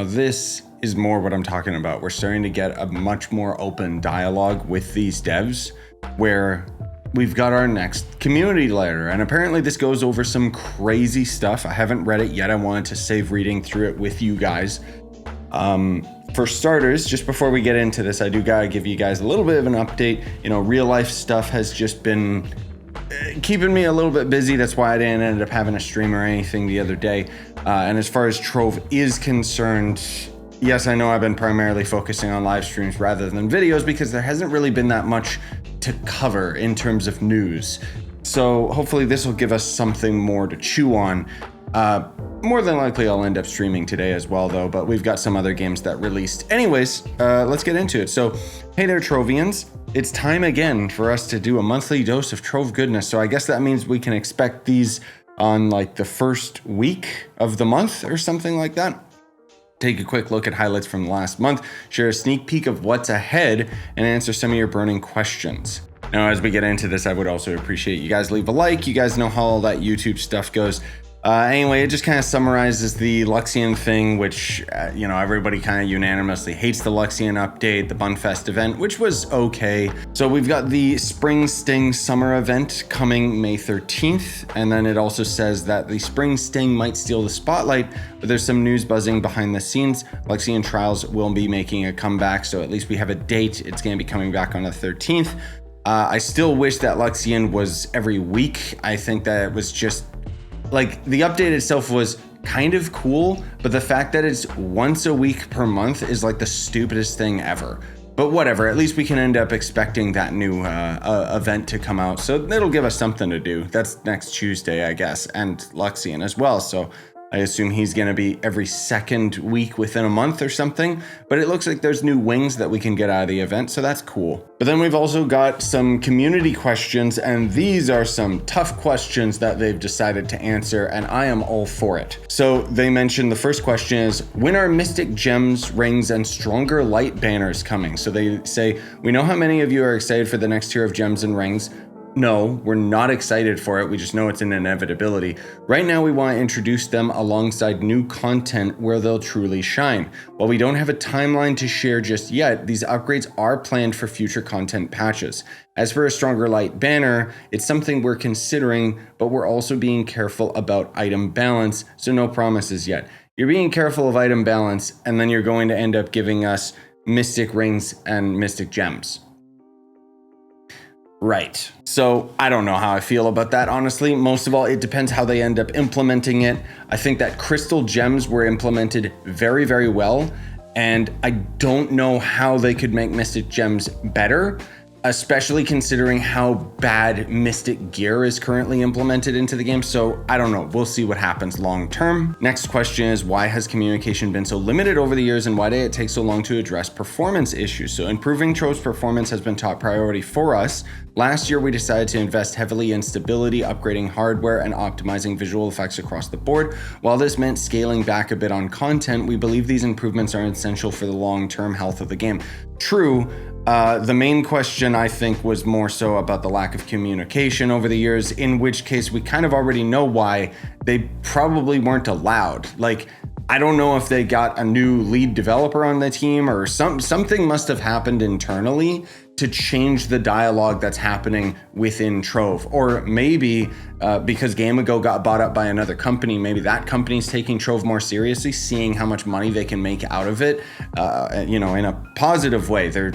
Now this is more what I'm talking about. We're starting to get a much more open dialogue with these devs where we've got our next community letter, and apparently this goes over some crazy stuff. I haven't read it yet. I wanted to save reading through it with you guys. For starters, just before we get into this, I do gotta give you guys a little bit of an update. You know, real life stuff has just been keeping me a little bit busy. That's why I didn't end up having a stream or anything the other day. And as far as Trove is concerned, yes, I know I've been primarily focusing on live streams rather than videos because there hasn't really been that much to cover in terms of news. So hopefully this will give us something more to chew on. More than likely I'll end up streaming today as well though, but we've got some other games that released. Anyways, let's get into it. So, hey there Trovians. It's time again for us to do a monthly dose of Trove goodness. So I guess that means we can expect these on like the first week of the month or something like that. Take a quick look at highlights from the last month, share a sneak peek of what's ahead, and answer some of your burning questions. Now, as we get into this, I would also appreciate you guys leave a like. You guys know how all that YouTube stuff goes. Anyway, it just kind of summarizes the Luxion thing, which, you know, everybody kind of unanimously hates the Luxion update, the Bunfest event, which was okay. So we've got the Spring Sting Summer event coming May 13th. And then it also says that the Spring Sting might steal the spotlight, but there's some news buzzing behind the scenes. Luxion Trials will be making a comeback. So at least we have a date. It's going to be coming back on the 13th. I still wish that Luxion was every week. I think that it was just like the update itself was kind of cool, but the fact that it's once a week per month is like the stupidest thing ever. But whatever, at least we can end up expecting that new event to come out. So it'll give us something to do. That's next Tuesday, I guess, and Luxion as well. So I assume he's going to be every second week within a month or something, but it looks like there's new wings that we can get out of the event, so that's cool. But then we've also got some community questions, and these are some tough questions that they've decided to answer, and I am all for it. So they mentioned the first question is, when are Mystic Gems, Rings, and Stronger Light banners coming? So they say, we know how many of you are excited for the next tier of gems and rings. No, we're not excited for it. We just know it's an inevitability. Right now, we want to introduce them alongside new content where they'll truly shine. While we don't have a timeline to share just yet, these upgrades are planned for future content patches. As for a Stronger Light banner, it's something we're considering, but we're also being careful about item balance, so no promises yet. You're being careful of item balance, and then you're going to end up giving us Mystic Rings and Mystic Gems. Right. So I don't know how I feel about that, honestly. Most of all, it depends how they end up implementing it. I think that crystal gems were implemented very, very well. And I don't know how they could make Mystic Gems better, especially considering how bad Mystic Gear is currently implemented into the game. So I don't know, we'll see what happens long term. Next question is, why has communication been so limited over the years, and why did it take so long to address performance issues? So improving Trove's performance has been top priority for us. Last year, we decided to invest heavily in stability, upgrading hardware, and optimizing visual effects across the board. While this meant scaling back a bit on content, we believe these improvements are essential for the long-term health of the game. True. The main question, I think, was more so about the lack of communication over the years, in which case we kind of already know why they probably weren't allowed. Like, I don't know if they got a new lead developer on the team or something must have happened internally to change the dialogue that's happening within Trove. Or maybe because Game Ago got bought up by another company, maybe that company's taking Trove more seriously, seeing how much money they can make out of it, you know, in a positive way. They're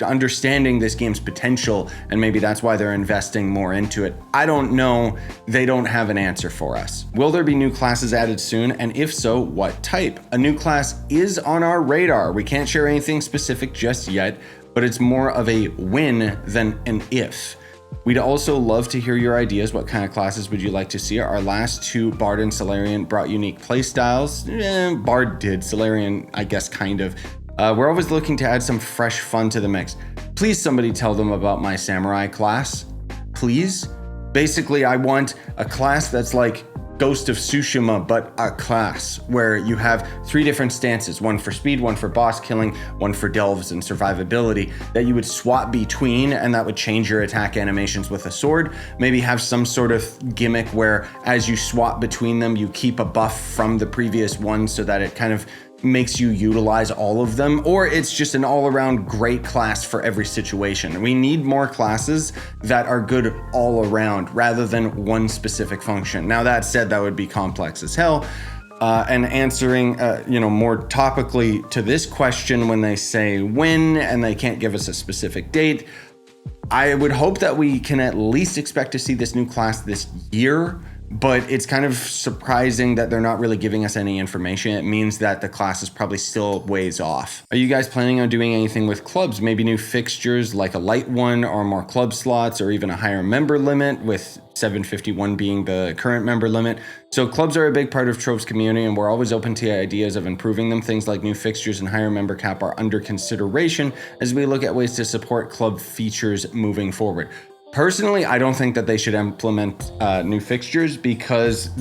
understanding this game's potential, and maybe that's why they're investing more into it. I don't know. They don't have an answer for us. Will there be new classes added soon? And if so, what type? A new class is on our radar. We can't share anything specific just yet, but it's more of a when than an if. We'd also love to hear your ideas. What kind of classes would you like to see? Our last two, Bard and Solarian, brought unique playstyles. Bard did, Solarian, I guess, kind of. We're always looking to add some fresh fun to the mix. Please somebody tell them about my Samurai class. Please. Basically, I want a class that's like Ghost of Tsushima, but a class where you have 3 different stances, one for speed, one for boss killing, one for delves and survivability, that you would swap between, and that would change your attack animations with a sword. Maybe have some sort of gimmick where as you swap between them, you keep a buff from the previous one so that it kind of makes you utilize all of them, or it's just an all-around great class for every situation. We need more classes that are good all around rather than one specific function. Now that said, that would be complex as hell. And answering, more topically to this question, when they say when and they can't give us a specific date, I would hope that we can at least expect to see this new class this year, but it's kind of surprising that they're not really giving us any information. It means that the class is probably still ways off. Are you guys planning on doing anything with clubs? Maybe new fixtures like a light one, or more club slots, or even a higher member limit, with 751 being the current member limit. So clubs are a big part of Trove's community, and we're always open to ideas of improving them. Things like new fixtures and higher member cap are under consideration as we look at ways to support club features moving forward. Personally, I don't think that they should implement new fixtures because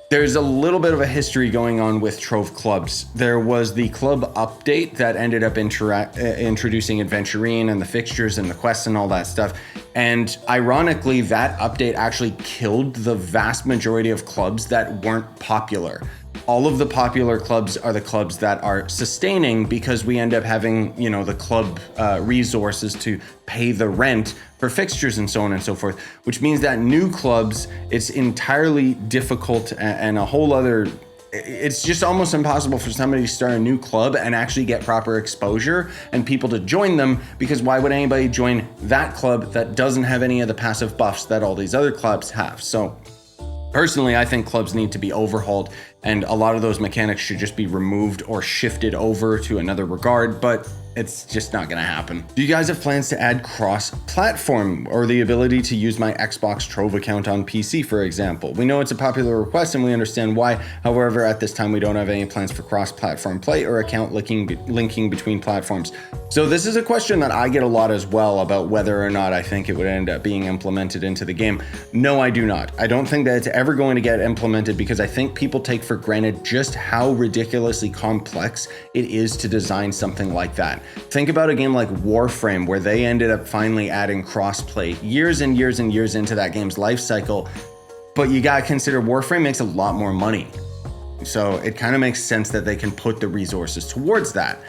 there's a little bit of a history going on with Trove clubs. There was the club update that ended up introducing Adventurine and the fixtures and the quests and all that stuff. And ironically, that update actually killed the vast majority of clubs that weren't popular. All of the popular clubs are the clubs that are sustaining because we end up having, the club resources to pay the rent for fixtures and so on and so forth, which means that new clubs, it's entirely difficult and a whole other, it's just almost impossible for somebody to start a new club and actually get proper exposure and people to join them, because why would anybody join that club that doesn't have any of the passive buffs that all these other clubs have? So personally, I think clubs need to be overhauled, and a lot of those mechanics should just be removed or shifted over to another regard, but it's just not gonna happen. Do you guys have plans to add cross-platform or the ability to use my Xbox Trove account on PC, for example? We know it's a popular request and we understand why. However, at this time, we don't have any plans for cross-platform play or account linking between platforms. So this is a question that I get a lot as well, about whether or not I think it would end up being implemented into the game. No, I do not. I don't think that it's ever going to get implemented, because I think people take for granted just how ridiculously complex it is to design something like that. Think about a game like Warframe, where they ended up finally adding crossplay years and years and years into that game's life cycle. But you gotta consider Warframe makes a lot more money. So it kind of makes sense that they can put the resources towards that.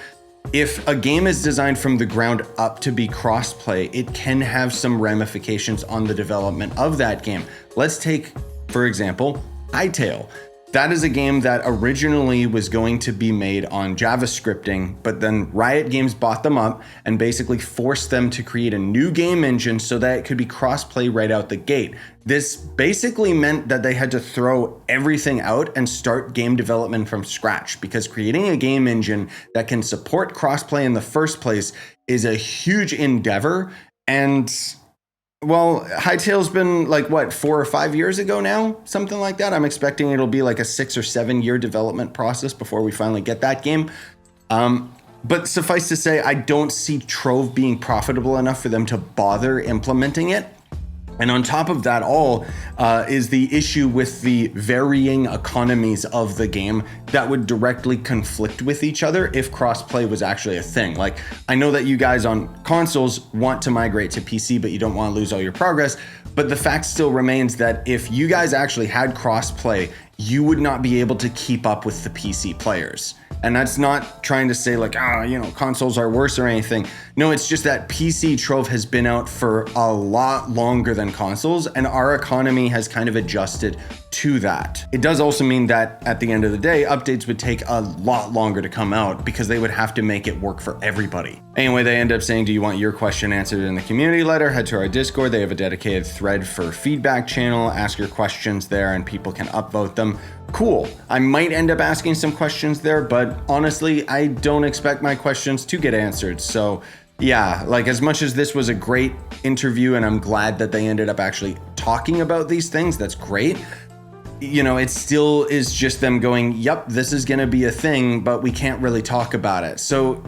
If a game is designed from the ground up to be crossplay, it can have some ramifications on the development of that game. Let's take, for example, Hytale. That is a game that originally was going to be made on JavaScripting, but then Riot Games bought them up and basically forced them to create a new game engine so that it could be crossplay right out the gate. This basically meant that they had to throw everything out and start game development from scratch, because creating a game engine that can support crossplay in the first place is a huge endeavor. And well, Hytale's been like, 4 or 5 years ago now? Something like that. I'm expecting it'll be like a 6 or 7 year development process before we finally get that game. But suffice to say, I don't see Trove being profitable enough for them to bother implementing it. And on top of that all is the issue with the varying economies of the game that would directly conflict with each other if crossplay was actually a thing. Like, I know that you guys on consoles want to migrate to PC, but you don't want to lose all your progress. But the fact still remains that if you guys actually had crossplay, you would not be able to keep up with the PC players. And that's not trying to say like, consoles are worse or anything. No, it's just that PC Trove has been out for a lot longer than consoles, and our economy has kind of adjusted to that. It does also mean that at the end of the day, updates would take a lot longer to come out because they would have to make it work for everybody. Anyway, they end up saying, do you want your question answered in the community letter? Head to our Discord. They have a dedicated thread for feedback channel. Ask your questions there and people can upvote them. Cool. I might end up asking some questions there, but honestly, I don't expect my questions to get answered. So yeah, like, as much as this was a great interview and I'm glad that they ended up actually talking about these things, that's great. It still is just them going, yep, this is going to be a thing, but we can't really talk about it. So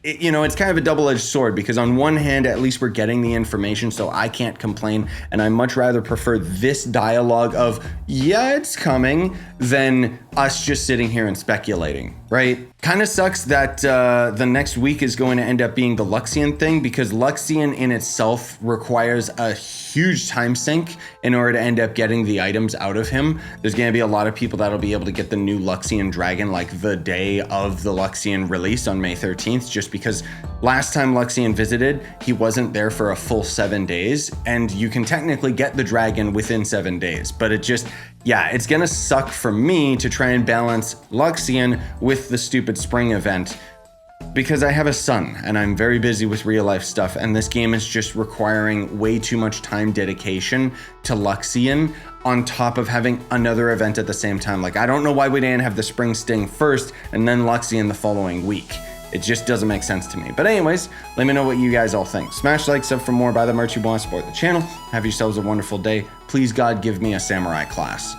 it's kind of a double-edged sword, because on one hand, at least we're getting the information, so I can't complain. And I much rather prefer this dialogue of, yeah, it's coming, than us just sitting here and speculating, right? Kind of sucks that the next week is going to end up being the Luxion thing, because Luxion in itself requires a huge time sink in order to end up getting the items out of him. There's going to be a lot of people that'll be able to get the new Luxion dragon like the day of the Luxion release on May 13th, just because last time Luxion visited, he wasn't there for a full 7 days, and you can technically get the dragon within 7 days, but it just, yeah, it's gonna suck for me to try and balance Luxion with the stupid spring event, because I have a son and I'm very busy with real life stuff, and this game is just requiring way too much time dedication to Luxion on top of having another event at the same time. Like, I don't know why we didn't have the spring sting first and then Luxion the following week. It just doesn't make sense to me. But anyways, let me know what you guys all think. Smash like, sub for more, buy the merch you want, support the channel. Have yourselves a wonderful day. Please God, give me a samurai class.